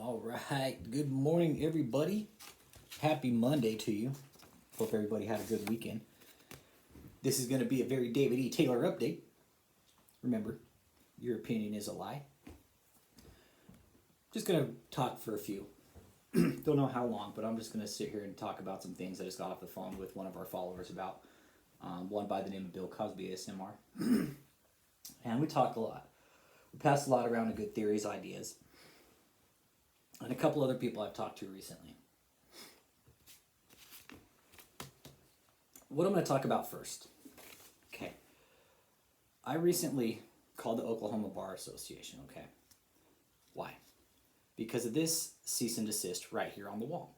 All right. Good morning, everybody. Happy Monday to you. Hope everybody had a good weekend. This is going to be a very David E. Taylor update. Remember, your opinion is a lie. Just going to talk for a few. Don't know how long, but I'm just going to sit here and talk about some things I just got off the phone with one of our followers about. One by the name of Bill Cosby, ASMR. And we talked a lot. We passed a lot around of good theories, ideas. And a couple other people I've talked to recently. What I'm going to talk about first. Okay. I recently called the Oklahoma Bar Association, okay? Why? Because of this cease and desist right here on the wall.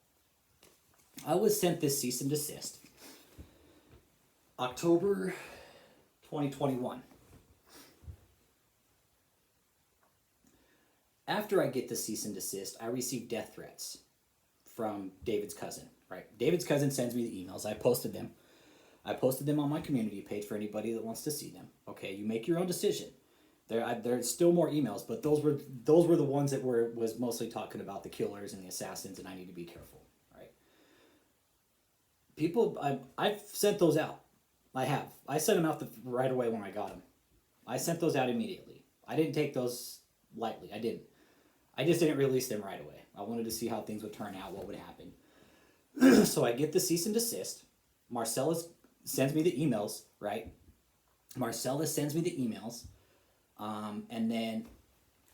I was sent this cease and desist October 2021. After I get the cease and desist, I receive death threats from David's cousin, right? David's cousin sends me the emails. I posted them. I posted them on my community page for anybody that wants to see them. Okay, you make your own decision. There's still more emails, but those were the ones that was mostly talking about the killers and the assassins, and I need to be careful, right? People, I've sent those out. I have. I sent them out right away when I got them. I sent those out immediately. I didn't take those lightly. I didn't. I just didn't release them right away. I wanted to see how things would turn out, what would happen. So I get the cease and desist. Marcellus sends me the emails, right? Marcellus sends me the emails. And then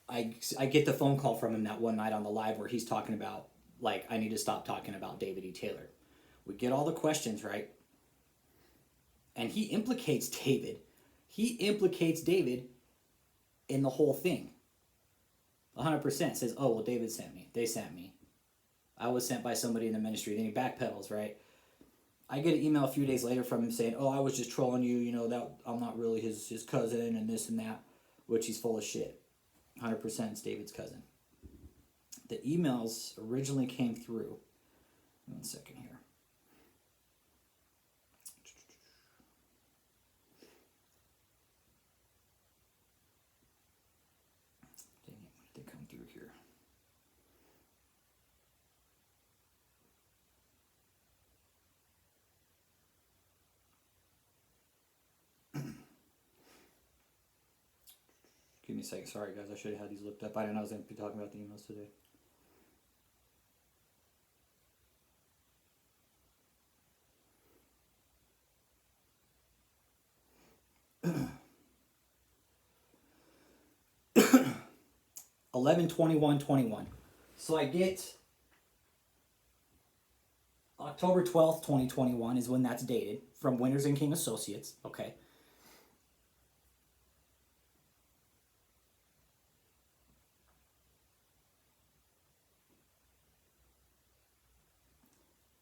I get the phone call from him that one night on the live where he's talking about, like, I need to stop talking about David E. Taylor. We get all the questions, right? And he implicates David. He implicates David in the whole thing. 100% says, oh, well, David sent me. They sent me. I was sent by somebody in the ministry. Then he backpedals, right? I get an email a few days later from him saying, oh, I was just trolling you, you know, that I'm not really his cousin and this and that, which he's full of shit. 100% it's David's cousin. The emails originally came through. 1 second here. Dang it, when did they come through here? Give me a second. Sorry, guys. I should have had these looked up. I didn't know I was going to be talking about the emails today. (11/21/21). So I get October 12th, 2021 is when that's dated from Winters and King Associates. Okay.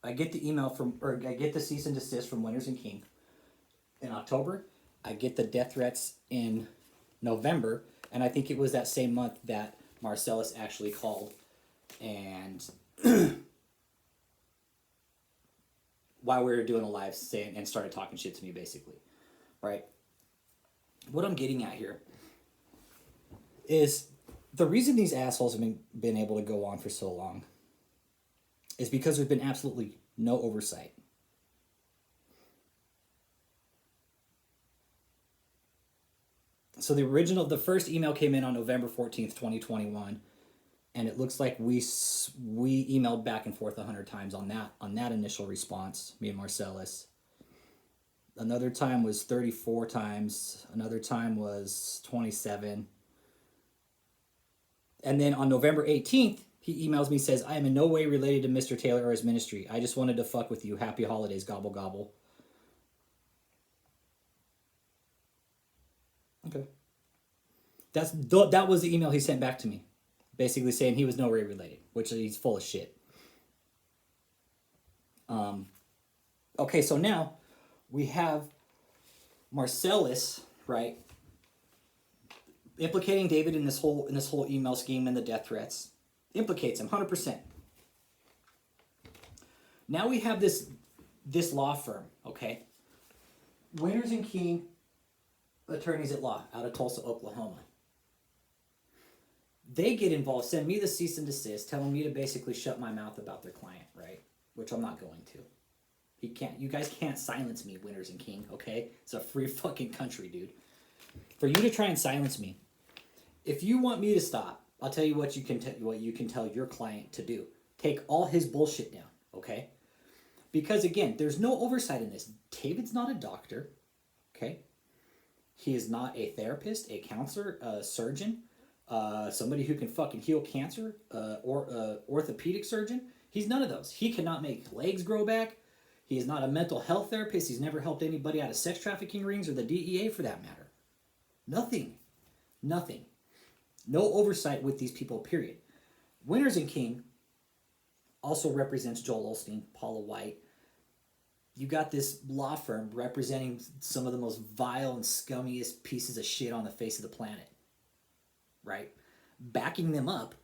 I get the email I get the cease and desist from Winters and King in October. I get the death threats in November, and I think it was that same month that Marcellus actually called and while we were doing a live saying and started talking shit to me, basically, right? What I'm getting at here is the reason these assholes have been able to go on for so long is because there's been absolutely no oversight. So the first email came in on November 14th, 2021, and it looks like we emailed back and forth 100 times on that initial response, me and Marcellus. Another time was 34 times, another time was 27. And then on November 18th, he emails me, says, I am in no way related to Mr. Taylor or his ministry. I just wanted to fuck with you. Happy holidays, gobble gobble. Okay. That was the email he sent back to me. Basically saying he was no way related, which he's full of shit. Okay, so now we have Marcellus, right, implicating David in this whole email scheme and the death threats. Implicates him 100%. Now we have this law firm, okay? Winters and King Attorneys at Law out of Tulsa, Oklahoma. They get involved, send me the cease and desist, telling me to basically shut my mouth about their client, right? Which I'm not going to. You guys can't silence me, Winners and King, okay? It's a free fucking country, dude. For you to try and silence me, if you want me to stop, I'll tell you what you can tell your client to do. Take all his bullshit down, okay? Because again, there's no oversight in this. David's not a doctor, okay? He is not a therapist, a counselor, a surgeon, somebody who can fucking heal cancer, or orthopedic surgeon. He's none of those. He cannot make legs grow back. He is not a mental health therapist. He's never helped anybody out of sex trafficking rings or the DEA for that matter. Nothing. Nothing. No oversight with these people, period. Winners and King also represents Joel Osteen, Paula White. You got this law firm representing some of the most vile and scummiest pieces of shit on the face of the planet. Right? Backing them up,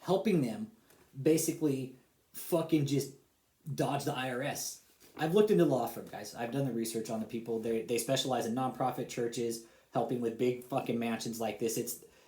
helping them basically fucking just dodge the IRS. I've looked into the law firm, guys. I've done the research on the people. They specialize in nonprofit churches, helping with big fucking mansions like this.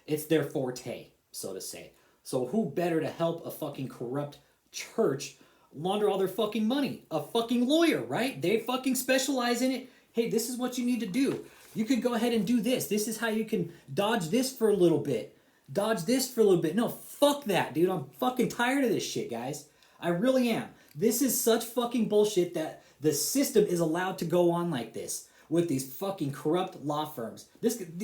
It's their forte, so to say. So who better to help a fucking corrupt church launder all their fucking money? A fucking lawyer, right? They fucking specialize in it. Hey, this is what you need to do. You can go ahead and do this. This is how you can dodge this for a little bit. Dodge this for a little bit. No, fuck that, dude. I'm fucking tired of this shit, guys. I really am. This is such fucking bullshit that the system is allowed to go on like this with these fucking corrupt law firms.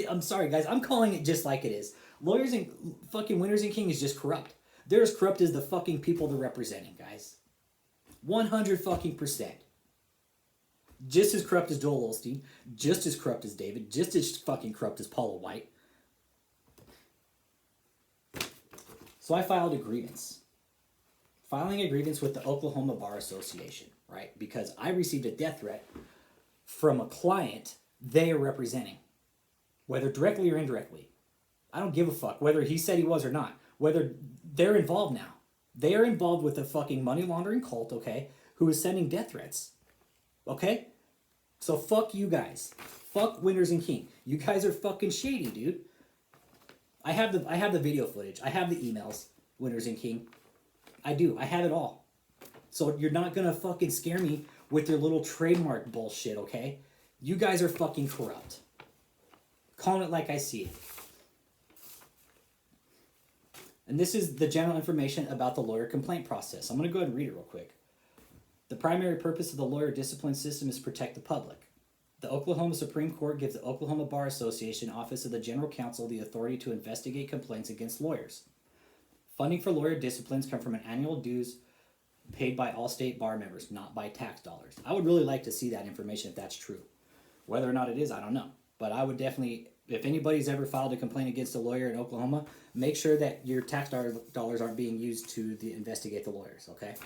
I'm sorry, guys. I'm calling it just like it is. Lawyers and fucking Winners and King is just corrupt. They're as corrupt as the fucking people they're representing, guys. 100 fucking %. Just as corrupt as Joel Osteen, just as corrupt as David, just as fucking corrupt as Paula White. So I filed a grievance. Filing a grievance with the Oklahoma Bar Association, right? Because I received a death threat from a client they are representing, whether directly or indirectly. I don't give a fuck whether he said he was or not, whether they're involved now. They are involved with a fucking money laundering cult, okay, who is sending death threats, okay? So fuck you guys. Fuck Winners and King. You guys are fucking shady, dude. I have the video footage. I have the emails, Winners and King. I do. I have it all. So you're not gonna fucking scare me with your little trademark bullshit, okay? You guys are fucking corrupt. Calling it like I see it. And this is the general information about the lawyer complaint process. I'm going to go ahead and read it real quick. The primary purpose of the lawyer discipline system is to protect the public. The Oklahoma Supreme Court gives the Oklahoma Bar Association Office of the General Counsel the authority to investigate complaints against lawyers. Funding for lawyer disciplines come from an annual dues paid by all state bar members, not by tax dollars. I would really like to see that information if that's true. Whether or not it is, I don't know. But I would definitely, if anybody's ever filed a complaint against a lawyer in Oklahoma, make sure that your tax dollars aren't being used to investigate the lawyers, okay?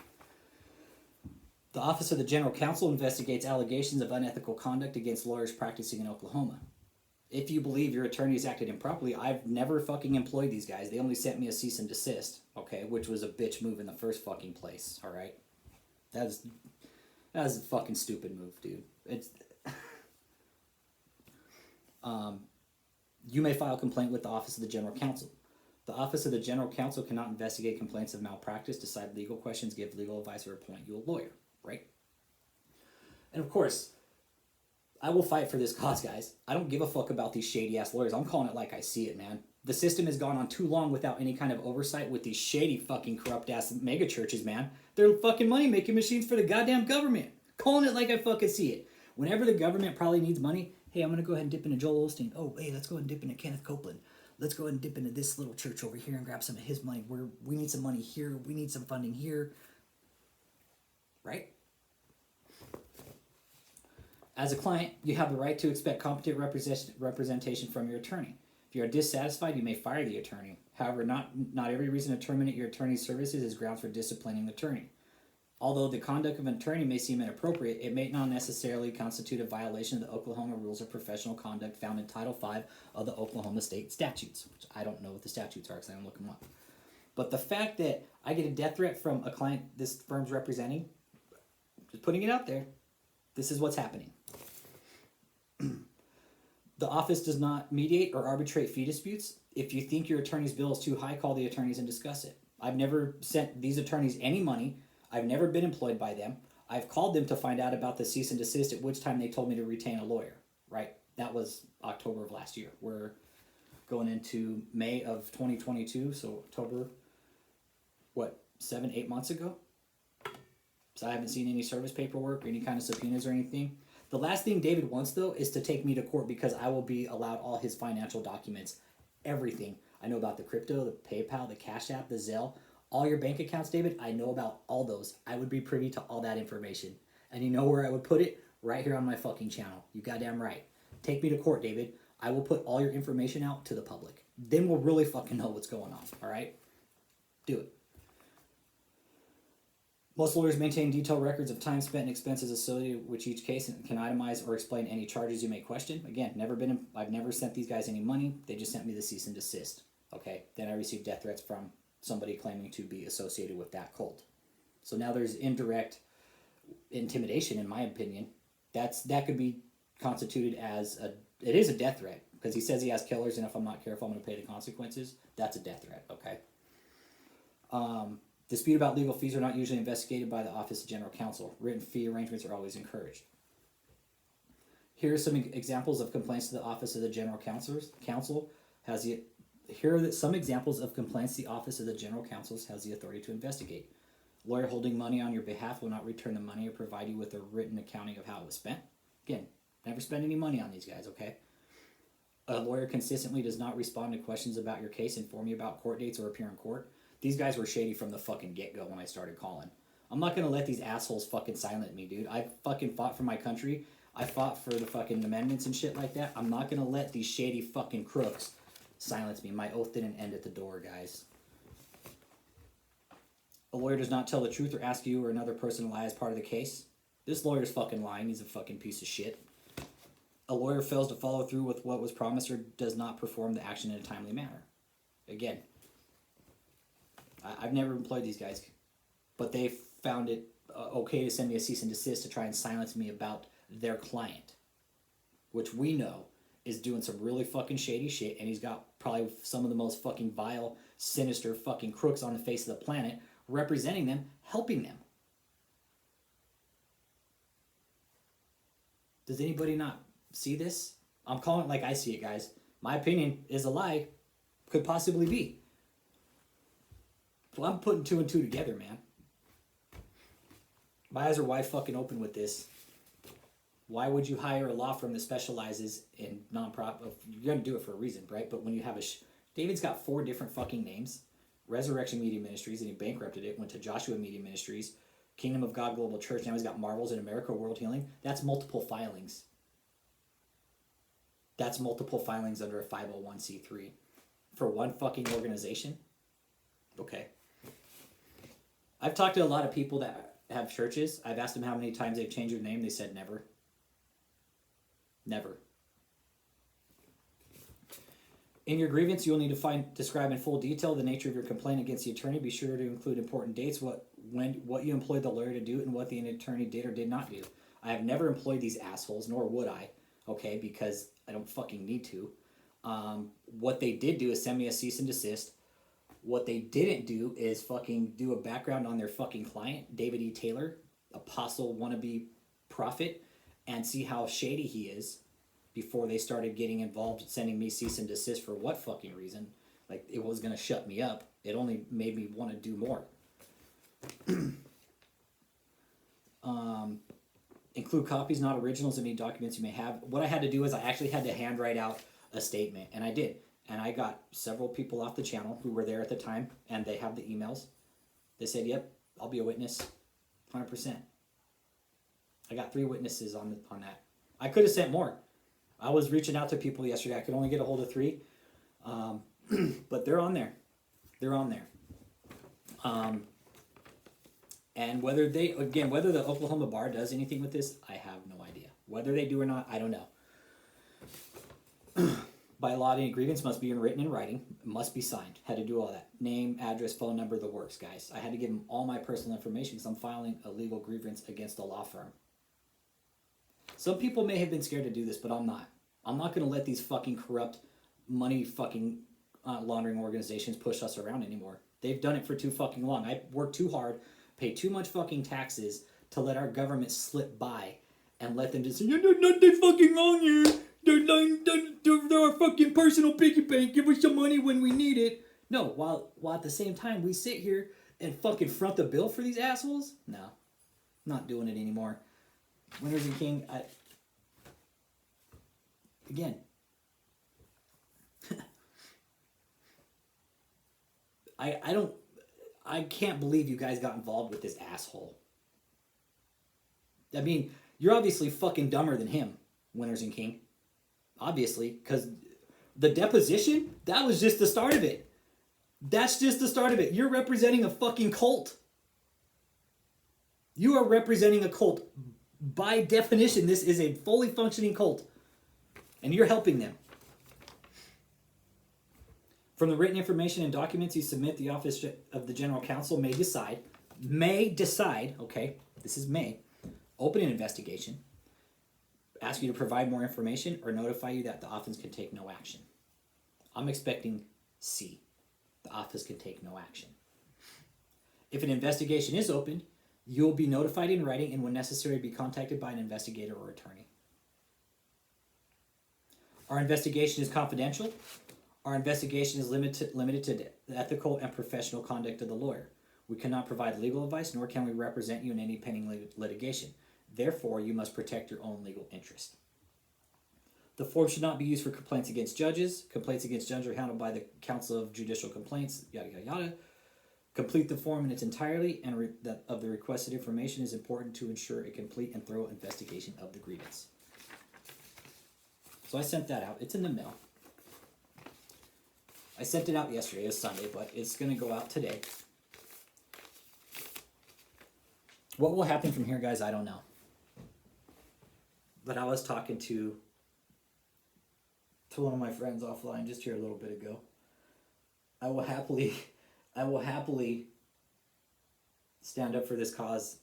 The Office of the General Counsel investigates allegations of unethical conduct against lawyers practicing in Oklahoma. If you believe your attorneys acted improperly, I've never fucking employed these guys. They only sent me a cease and desist, okay? Which was a bitch move in the first fucking place, alright? That was a fucking stupid move, dude. It's... You may file a complaint with the Office of the General Counsel. The Office of the General Counsel cannot investigate complaints of malpractice, decide legal questions, give legal advice, or appoint you a lawyer, right? And of course, I will fight for this cause, guys. I don't give a fuck about these shady-ass lawyers. I'm calling it like I see it, man. The system has gone on too long without any kind of oversight with these shady fucking corrupt-ass mega churches, man. They're fucking money-making machines for the goddamn government. Calling it like I fucking see it. Whenever the government probably needs money, hey, I'm going to go ahead and dip into Joel Osteen. Oh, hey, let's go ahead and dip into Kenneth Copeland. Let's go ahead and dip into this little church over here and grab some of his money. We need some money here. We need some funding here. Right? As a client, you have the right to expect competent representation from your attorney. If you are dissatisfied, you may fire the attorney. However, not every reason to terminate your attorney's services is grounds for disciplining the attorney. Although the conduct of an attorney may seem inappropriate, it may not necessarily constitute a violation of the Oklahoma Rules of Professional Conduct found in Title V of the Oklahoma State Statutes, which I don't know what the statutes are because I don't look them up. But the fact that I get a death threat from a client this firm's representing, just putting it out there, this is what's happening. The office does not mediate or arbitrate fee disputes. If you think your attorney's bill is too high, call the attorneys and discuss it. I've never sent these attorneys any money. I've never been employed by them. I've called them to find out about the cease and desist, at which time they told me to retain a lawyer, right? That was October of last year. We're going into May of 2022, so October, 7, 8 months ago? So I haven't seen any service paperwork or any kind of subpoenas or anything. The last thing David wants, though, is to take me to court because I will be allowed all his financial documents, everything. I know about the crypto, the PayPal, the Cash App, the Zelle, all your bank accounts, David. I know about all those. I would be privy to all that information. And you know where I would put it? Right here on my fucking channel. You goddamn right. Take me to court, David. I will put all your information out to the public. Then we'll really fucking know what's going on, all right? Do it. Most lawyers maintain detailed records of time spent and expenses associated with each case and can itemize or explain any charges you may question. Again, I've never sent these guys any money. They just sent me the cease and desist. Okay. Then I received death threats from somebody claiming to be associated with that cult. So now there's indirect intimidation, in my opinion. That could be constituted as it is a death threat because he says he has killers, and if I'm not careful, I'm going to pay the consequences. That's a death threat. Okay. Dispute about legal fees are not usually investigated by the Office of General Counsel. Written fee arrangements are always encouraged. Here are some examples of complaints to the Office of the General Counsel. Here are some examples of complaints the Office of the General Counsel has the authority to investigate. Lawyer holding money on your behalf will not return the money or provide you with a written accounting of how it was spent. Again, never spend any money on these guys, okay? A lawyer consistently does not respond to questions about your case, inform you about court dates, or appear in court. These guys were shady from the fucking get-go when I started calling. I'm not going to let these assholes fucking silence me, dude. I fucking fought for my country. I fought for the fucking amendments and shit like that. I'm not going to let these shady fucking crooks silence me. My oath didn't end at the door, guys. A lawyer does not tell the truth or ask you or another person to lie as part of the case. This lawyer's fucking lying. He's a fucking piece of shit. A lawyer fails to follow through with what was promised or does not perform the action in a timely manner. Again, I've never employed these guys, but they found it okay to send me a cease and desist to try and silence me about their client, which we know is doing some really fucking shady shit, and he's got probably some of the most fucking vile, sinister fucking crooks on the face of the planet representing them, helping them. Does anybody not see this? I'm calling it like I see it, guys. My opinion is a lie. Could possibly be. Well, I'm putting 2 and 2 together, man. My eyes are wide fucking open with this. Why would you hire a law firm that specializes in nonprofit? You're going to do it for a reason, right? But when you have David's got 4 different fucking names. Resurrection Media Ministries, and he bankrupted it, went to Joshua Media Ministries, Kingdom of God Global Church, now he's got Marvels in America, World Healing. That's multiple filings. That's multiple filings under a 501c3. For one fucking organization? Okay. I've talked to a lot of people that have churches. I've asked them how many times they've changed their name. They said never. Never. In your grievance, you will need to describe in full detail the nature of your complaint against the attorney. Be sure to include important dates, what you employed the lawyer to do, and what the attorney did or did not do. I have never employed these assholes, nor would I, okay, because I don't fucking need to. What they did do is send me a cease and desist. What they didn't do is fucking do a background on their fucking client, David E. Taylor, apostle wannabe prophet, and see how shady he is before they started getting involved, sending me cease and desist for what fucking reason. Like, it was going to shut me up. It only made me want to do more. Include copies, not originals, of any documents you may have. What I had to do is I actually had to handwrite out a statement, and I did. And I got several people off the channel who were there at the time, and they have the emails. They said, yep, I'll be a witness, 100%. I got 3 witnesses on that. I could have sent more. I was reaching out to people yesterday. I could only get a hold of 3. But they're on there. They're on there. And whether the Oklahoma bar does anything with this, I have no idea. Whether they do or not, I don't know. By law, any grievance must be written in writing, must be signed. Had to do all that. Name, address, phone number, the works, guys. I had to give them all my personal information because I'm filing a legal grievance against a law firm. Some people may have been scared to do this, but I'm not. I'm not going to let these fucking corrupt money fucking laundering organizations push us around anymore. They've done it for too fucking long. I worked too hard, paid too much fucking taxes to let our government slip by and let them just say, there's nothing fucking wrong here. They're our fucking personal piggy bank. Give us some money when we need it. No, while at the same time we sit here and fucking front the bill for these assholes? No, not doing it anymore. Winners and King, again, I can't believe you guys got involved with this asshole. I mean, you're obviously fucking dumber than him, Winners and King. Obviously, because the deposition, that was just the start of it. That's just the start of it. You're representing a fucking cult. You are representing a cult. By definition, this is a fully functioning cult. And you're helping them. From the written information and documents you submit, the Office of the General Counsel may decide, okay, this is may, open an investigation, ask you to provide more information, or notify you that the office can take no action. I'm expecting C. The office can take no action. If an investigation is opened, you'll be notified in writing and when necessary be contacted by an investigator or attorney. Our investigation is confidential. Our investigation is limited to the ethical and professional conduct of the lawyer. We cannot provide legal advice, nor can we represent you in any pending litigation. Therefore, you must protect your own legal interest. The form should not be used for complaints against judges. Complaints against judges are handled by the Council of Judicial Complaints, yada, yada, yada. Complete the form in its entirety, and that of the requested information is important to ensure a complete and thorough investigation of the grievance. So I sent that out. It's in the mail. I sent it out yesterday. It was Sunday, but it's going to go out today. What will happen from here, guys, I don't know. But I was talking to one of my friends offline just here a little bit ago. I will happily stand up for this cause.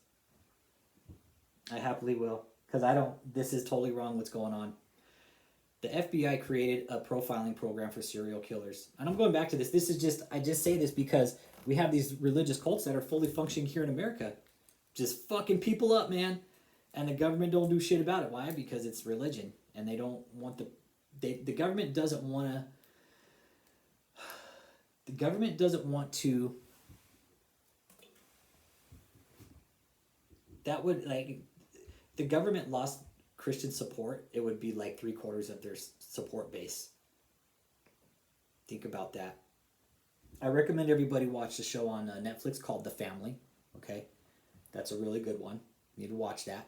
I happily will. Because this is totally wrong what's going on. The FBI created a profiling program for serial killers. And I'm going back to this. I just say this because we have these religious cults that are fully functioning here in America. Just fucking people up, man. And the government don't do shit about it. Why? Because it's religion. And they don't want the government doesn't want to... The government doesn't want to... That would, like... The government lost Christian support, it would be like 3/4 of their support base. Think about that. I recommend everybody watch the show on Netflix called The Family. Okay, that's a really good one. You need to watch that.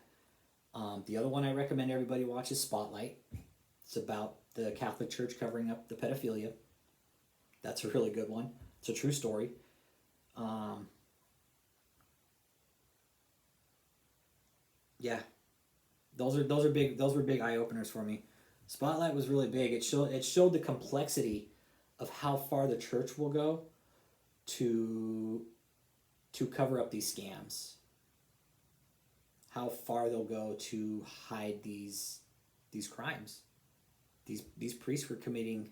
The other one I recommend everybody watch is Spotlight. It's about the Catholic Church covering up the pedophilia. That's a really good one. It's a true story. Yeah. Those were big eye openers for me. Spotlight was really big. It showed the complexity of how far the church will go to cover up these scams. How far they'll go to hide these crimes. These priests were committing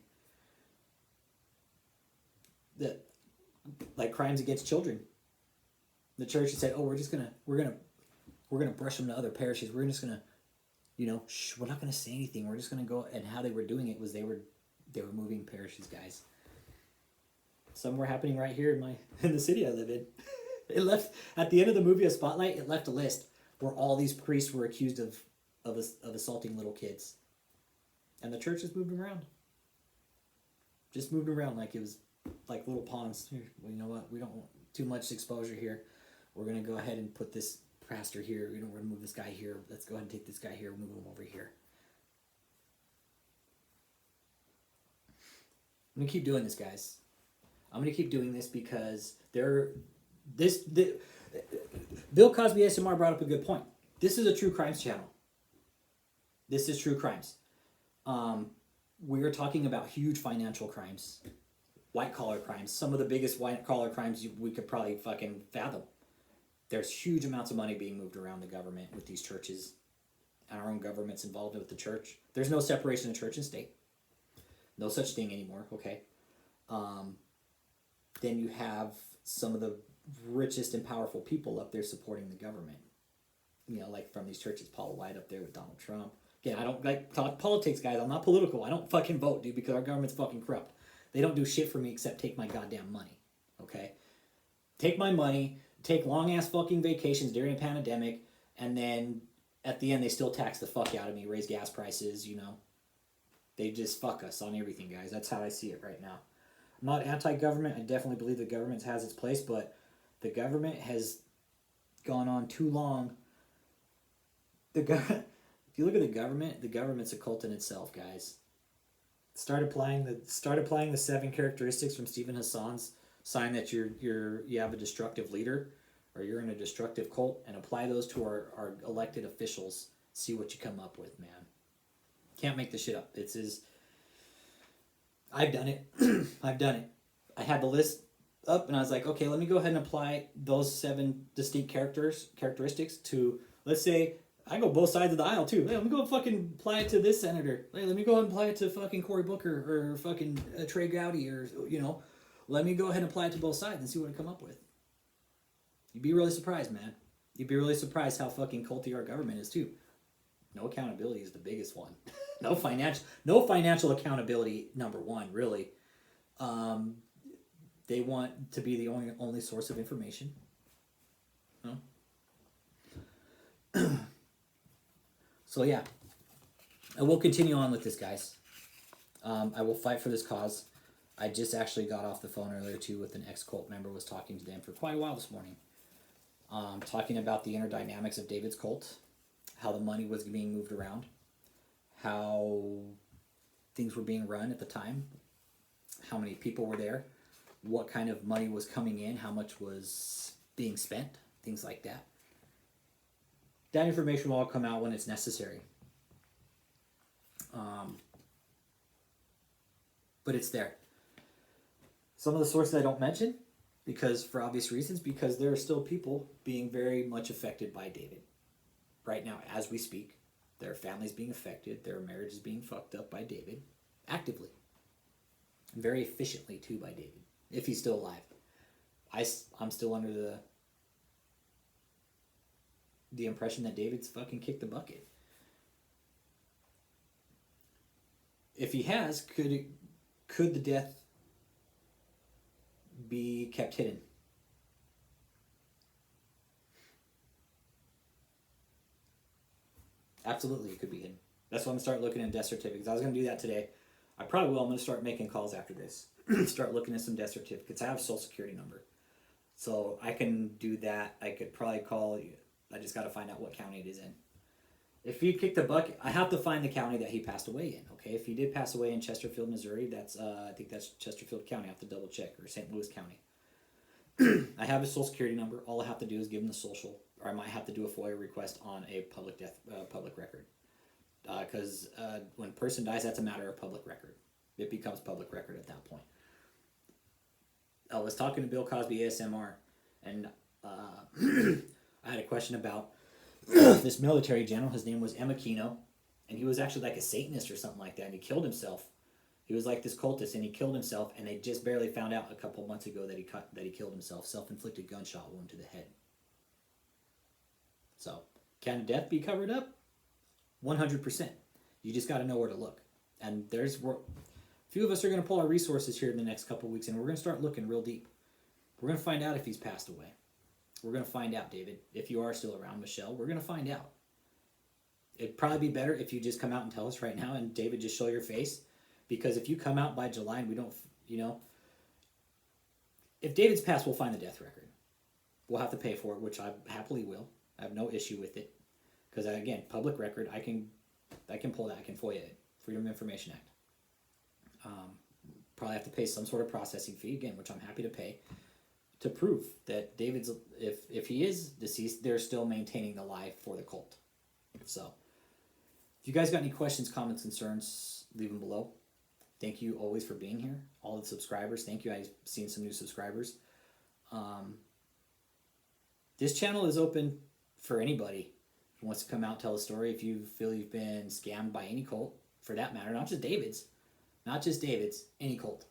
like crimes against children. The church said, "Oh, we're gonna brush them to other parishes. We're just gonna, we're not gonna say anything. We're just gonna go." And how they were doing it was they were moving parishes, guys. Some were happening right here in the city I live in. It left at the end of the movie, a Spotlight. It left a list where all these priests were accused of assaulting little kids, and the church just moved them around. Just moved around like it was like little pawns. Here, well, you know what? We don't want too much exposure here. We're gonna go ahead and put this pastor here. We're gonna move this guy here. Let's go ahead and take this guy here. Move him over here. I'm gonna keep doing this, guys. I'm gonna keep doing this because Bill Cosby ASMR brought up a good point. This is a true crimes channel. This is true crimes. We're talking about huge financial crimes, white collar crimes. Some of the biggest white collar crimes we could probably fucking fathom. There's huge amounts of money being moved around the government with these churches and our own government's involved with the church. There's no separation of church and state. No such thing anymore, okay? Then you have some of the richest and powerful people up there supporting the government. You know, like from these churches, Paul White up there with Donald Trump. Again, I don't like talk politics, guys. I'm not political. I don't fucking vote, dude, because our government's fucking corrupt. They don't do shit for me except take my goddamn money, okay? Take my money, take long-ass fucking vacations during a pandemic, and then at the end, they still tax the fuck out of me, raise gas prices, you know. They just fuck us on everything, guys. That's how I see it right now. I'm not anti-government. I definitely believe the government has its place, but the government has gone on too long. If you look at the government's a cult in itself, guys. Start applying the 7 characteristics from Stephen Hassan's sign that you have a destructive leader or you're in a destructive cult, and apply those to our elected officials. See what you come up with, man. Can't make this shit up. I've done it. I've done it. I had the list up and I was like, okay, let me go ahead and apply those 7 distinct characteristics to, let's say, I go both sides of the aisle too. Hey, let me go fucking apply it to this senator. Hey, let me go ahead and apply it to fucking Cory Booker or fucking Trey Gowdy, or, you know, let me go ahead and apply it to both sides and see what I come up with. You'd be really surprised, man. You'd be really surprised how fucking culty our government is too. No accountability is the biggest one. No financial accountability, number one, really. They want to be the only source of information. No? So yeah, I will continue on with this, guys. I will fight for this cause. I just actually got off the phone earlier too with an ex-cult member. Was talking to them for quite a while this morning. Talking about the inner dynamics of David's cult, how the money was being moved around, how things were being run at the time, how many people were there, what kind of money was coming in, how much was being spent, things like that. That information will all come out when it's necessary. But it's there. Some of the sources I don't mention, because for obvious reasons, because there are still people being very much affected by David. Right now, as we speak, there are families being affected, there are marriages being fucked up by David, actively. And very efficiently, too, by David, if he's still alive. I'm still under the impression that David's fucking kicked the bucket. If he has, could the death be kept hidden? Absolutely, it could be hidden. That's why I'm going to start looking at death certificates. I was going to do that today. I probably will. I'm going to start making calls after this. Start looking at some death certificates. I have a social security number. So I can do that. I could probably call you. I just got to find out what county it is in. If he kicked the bucket, I have to find the county that he passed away in. Okay, if he did pass away in Chesterfield, Missouri, that's I think that's Chesterfield County. I have to double check, or St. Louis County. I have his social security number. All I have to do is give him the social, or I might have to do a FOIA request on a public record. Because when a person dies, that's a matter of public record. It becomes public record at that point. I was talking to Bill Cosby ASMR, and I had a question about this military general. His name was Emakino, and he was actually like a Satanist or something like that, and he killed himself. He was like this cultist, and he killed himself, and they just barely found out a couple months ago that he killed himself. Self-inflicted gunshot wound to the head. So, can death be covered up? 100%. You just got to know where to look. And a few of us are going to pull our resources here in the next couple weeks, and we're going to start looking real deep. We're going to find out if he's passed away. We're going to find out, David. If you are still around, Michelle, we're going to find out. It'd probably be better if you just come out and tell us right now, and David, just show your face. Because if you come out by July and we don't, if David's passed, we'll find the death record. We'll have to pay for it, which I happily will. I have no issue with it. Because, again, public record, I can pull that. I can FOIA it. Freedom of Information Act. Probably have to pay some sort of processing fee, again, which I'm happy to pay, to prove that David's, if he is deceased, they're still maintaining the lie for the cult. So, if you guys got any questions, comments, concerns, leave them below. Thank you always for being here. All the subscribers, thank you. I've seen some new subscribers. This channel is open for anybody. He wants to come out and tell a story. If you feel you've been scammed by any cult, for that matter, not just David's, any cult.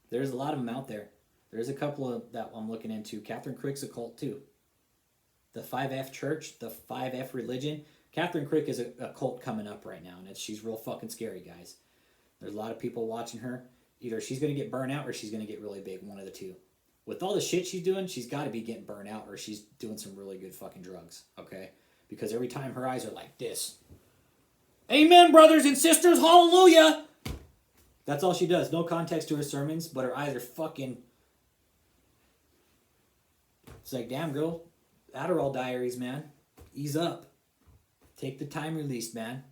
There's a lot of them out there. There's a couple of that I'm looking into. Catherine Crick's a cult too. The 5F Church, the 5F religion. Catherine Crick is a cult coming up right now, and she's real fucking scary, guys. There's a lot of people watching her. Either she's going to get burnt out or she's going to get really big, one of the two. With all the shit she's doing, she's got to be getting burnt out or she's doing some really good fucking drugs, okay? Because every time her eyes are like this. Amen, brothers and sisters, hallelujah! That's all she does. No context to her sermons, but her eyes are fucking... It's like, damn, girl. Adderall diaries, man. Ease up. Take the time release, man.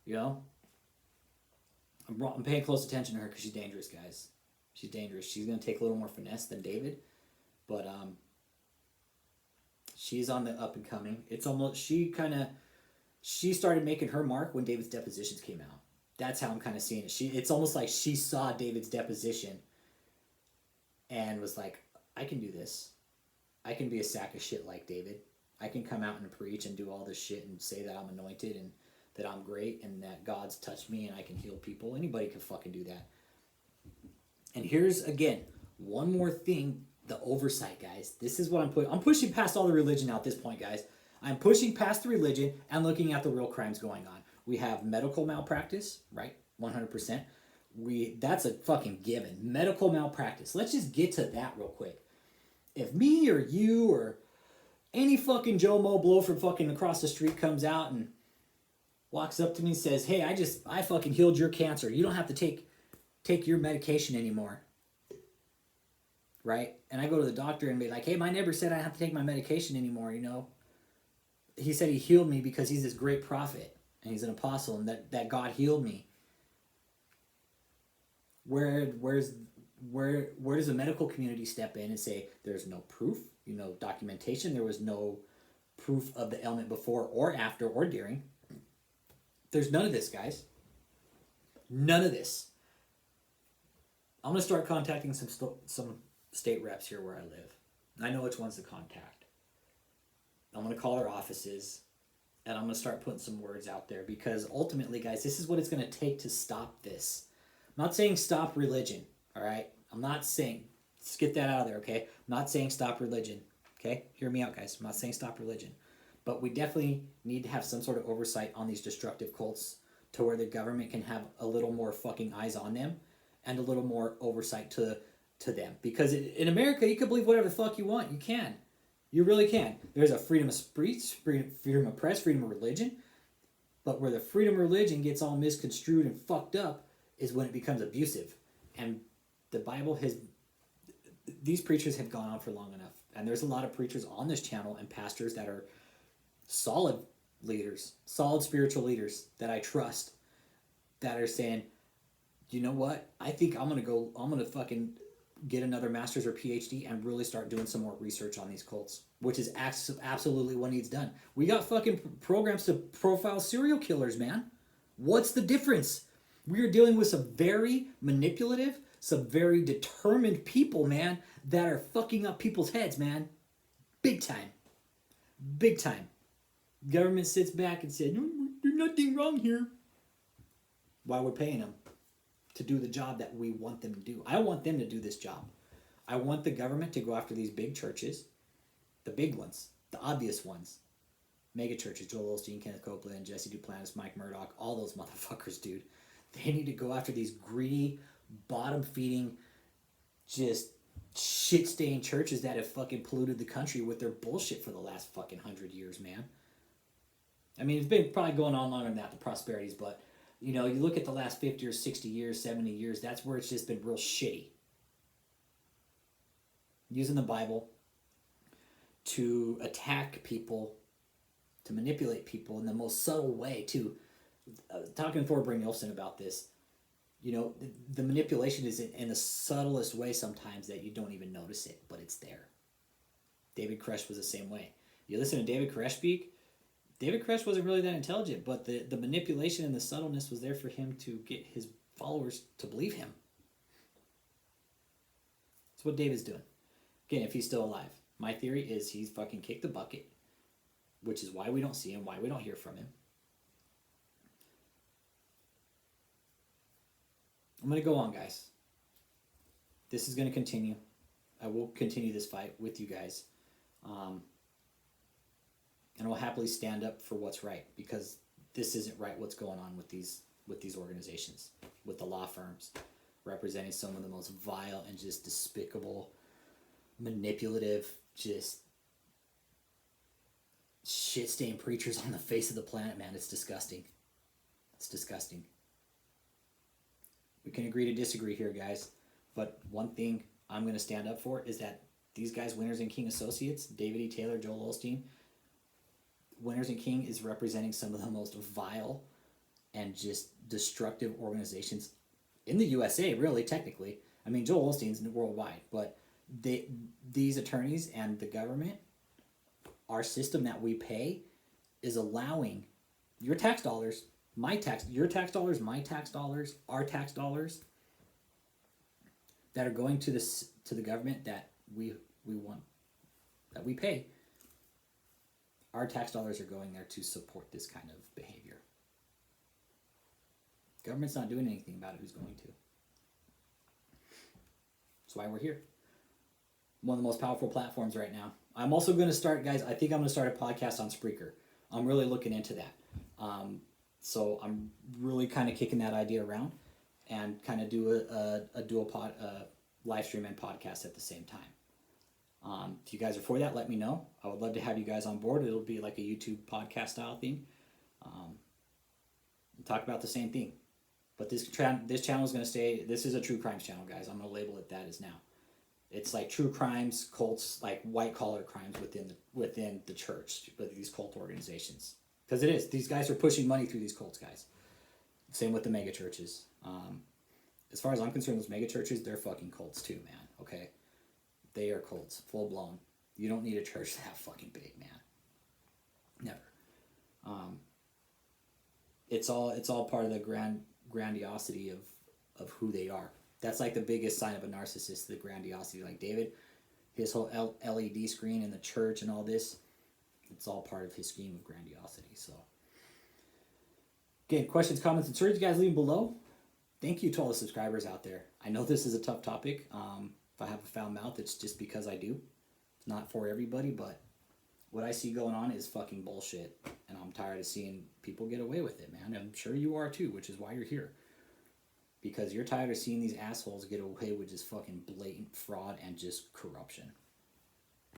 You know? I'm paying close attention to her because she's dangerous, guys. She's dangerous. She's going to take a little more finesse than David. But she's on the up and coming. It's almost... She started making her mark when David's depositions came out. That's how I'm kind of seeing it. It's almost like she saw David's deposition and was like, I can do this. I can be a sack of shit like David. I can come out and preach and do all this shit and say that I'm anointed and that I'm great and that God's touched me and I can heal people. Anybody can fucking do that. And here's, again, one more thing, the oversight, guys. This is what I'm pushing past all the religion now at this point, guys. I'm pushing past the religion and looking at the real crimes going on. We have medical malpractice, right? 100%. That's a fucking given. Medical malpractice. Let's just get to that real quick. If me or you or any fucking Joe Mo Blow from fucking across the street comes out and walks up to me and says, hey, I fucking healed your cancer. You don't have to take your medication anymore. Right? And I go to the doctor and be like, hey, my neighbor said I don't have to take my medication anymore, you know? He said he healed me because he's this great prophet and he's an apostle and that God healed me. Where does the medical community step in and say there's no proof, documentation, there was no proof of the ailment before or after or during? There's none of this, guys. None of this. I'm going to start contacting some state reps here where I live. I know which ones to contact. I'm going to call their offices, and I'm going to start putting some words out there because ultimately, guys, this is what it's going to take to stop this. I'm not saying stop religion, all right? I'm not saying, let's get that out of there, okay? I'm not saying stop religion, okay? Hear me out, guys. I'm not saying stop religion. But we definitely need to have some sort of oversight on these destructive cults to where the government can have a little more fucking eyes on them and a little more oversight to them. Because in America, you can believe whatever the fuck you want. You can. You really can. There's a freedom of speech, freedom of press, freedom of religion. But where the freedom of religion gets all misconstrued and fucked up is when it becomes abusive. And the Bible has... These preachers have gone on for long enough. And there's a lot of preachers on this channel and pastors that are solid leaders, solid spiritual leaders that I trust, that are saying, you know what? I think I'm going to fucking get another master's or PhD and really start doing some more research on these cults, which is absolutely what needs done. We got fucking programs to profile serial killers, man. What's the difference? We are dealing with some very manipulative, some very determined people, man, that are fucking up people's heads, man. Big time. Big time. Government sits back and says, no, there's nothing wrong here. Why we're paying them to do the job that we want them to do. I want them to do this job. I want the government to go after these big churches, the big ones, the obvious ones. Mega churches, Joel Osteen, Kenneth Copeland, Jesse Duplantis, Mike Murdoch, all those motherfuckers, dude. They need to go after these greedy, bottom-feeding, just shit-stained churches that have fucking polluted the country with their bullshit for the last fucking 100 years, man. I mean, it's been probably going on longer than that, the prosperities, but you look at the last 50 or 60 years, 70 years, that's where it's just been real shitty. Using the Bible to attack people, to manipulate people in the most subtle way, too. Talking to Thorbrand Nielsen about this, the manipulation is in the subtlest way sometimes that you don't even notice it, but it's there. David Koresh was the same way. You listen to David Koresh speak, David Koresh wasn't really that intelligent, but the manipulation and the subtleness was there for him to get his followers to believe him. That's what David's doing. Again, if he's still alive. My theory is he's fucking kicked the bucket. which is why we don't see him, why we don't hear from him. I'm going to go on, guys. This is going to continue. I will continue this fight with you guys. And I'll happily stand up for what's right, because this isn't right what's going on with these organizations, with the law firms, representing some of the most vile and just despicable, manipulative, just shit-stained preachers on the face of the planet, man. It's disgusting. It's disgusting. We can agree to disagree here, guys. But one thing I'm going to stand up for is that these guys, Winners and King Associates, David E. Taylor, Joel Osteen, Winners and King is representing some of the most vile and just destructive organizations in the USA, really, technically. I mean, Joel Osteen's worldwide, but these attorneys and the government, our system that we pay, is allowing your tax dollars, your tax dollars, my tax dollars, our tax dollars that are going to the government that we want, that we pay. Our tax dollars are going there to support this kind of behavior. Government's not doing anything about it. Who's going to? That's why we're here. One of the most powerful platforms right now. I'm also going to start, guys, I think I'm going to start a podcast on Spreaker. I'm really looking into that. So I'm really kind of kicking that idea around and kind of do a dual live stream and podcast at the same time. If you guys are for that, let me know. I would love to have you guys on board. It'll be like a YouTube podcast style thing. Talk about the same thing. But this channel is going to stay, this is a true crimes channel, guys. I'm going to label it that as now. It's like true crimes, cults, like white collar crimes within the church, with these cult organizations. Because it is. These guys are pushing money through these cults, guys. Same with the mega churches. As far as I'm concerned, those mega churches, they're fucking cults too, man. Okay? They are cults, full blown. You don't need a church that fucking big, man. Never. It's all part of the grandiosity of who they are. That's like the biggest sign of a narcissist, the grandiosity. Like David, his whole LED screen in the church and all this, it's all part of his scheme of grandiosity. So, again, questions, comments, and concerns, you guys leave them below. Thank you to all the subscribers out there. I know this is a tough topic. If I have a foul mouth, it's just because I do. It's not for everybody, but what I see going on is fucking bullshit. And I'm tired of seeing people get away with it, man. I'm sure you are too, which is why you're here. Because you're tired of seeing these assholes get away with just fucking blatant fraud and just corruption.